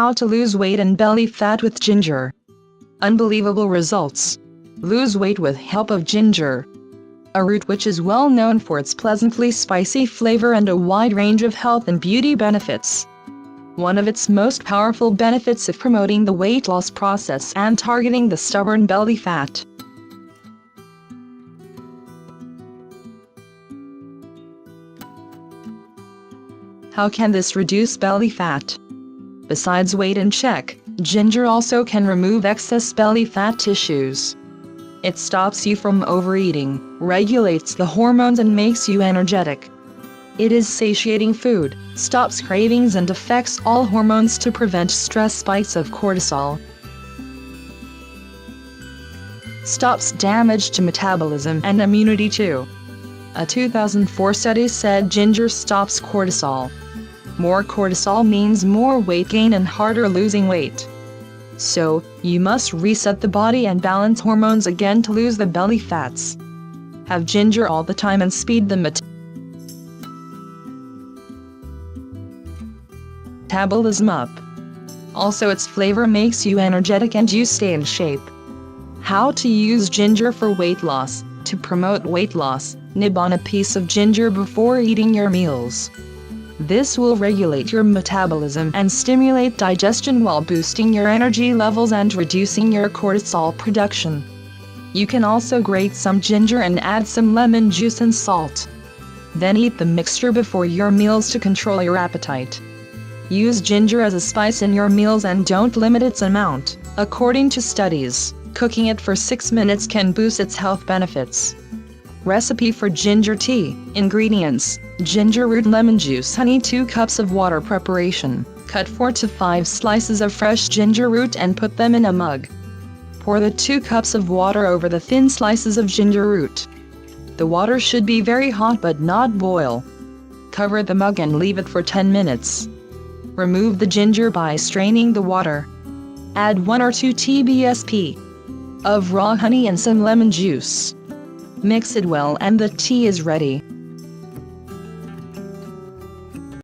How to lose weight and belly fat with ginger. Unbelievable results. Lose weight with help of ginger. A root which is well known for its pleasantly spicy flavor and a wide range of health and beauty benefits. One of its most powerful benefits is promoting the weight loss process and targeting the stubborn belly fat. How can this reduce belly fat? Besides weight in check, ginger also can remove excess belly fat tissues. It stops you from overeating, regulates the hormones and makes you energetic. It is satiating food, stops cravings and affects all hormones to prevent stress spikes of cortisol. Stops damage to metabolism and immunity too. A 2004 study said ginger stops cortisol. More cortisol means more weight gain and harder losing weight. So, you must reset the body and balance hormones again to lose the belly fats. Have ginger all the time and speed the metabolism up. Also, its flavor makes you energetic and you stay in shape. How to use ginger for weight loss. To promote weight loss, nib on a piece of ginger before eating your meals. This will regulate your metabolism and stimulate digestion while boosting your energy levels and reducing your cortisol production. You can also grate some ginger and add some lemon juice and salt. Then eat the mixture before your meals to control your appetite. Use ginger as a spice in your meals and don't limit its amount. According to studies, cooking it for 6 minutes can boost its health benefits. Recipe for ginger tea. Ingredients: ginger root, lemon juice, honey, 2 cups of water. Preparation: cut 4 to 5 slices of fresh ginger root and put them in a mug. Pour the 2 cups of water over the thin slices of ginger root. The water should be very hot but not boil. Cover the mug and leave it for 10 minutes. Remove the ginger by straining the water. Add 1 or 2 tablespoons of raw honey and some lemon juice. Mix it well and the tea is ready.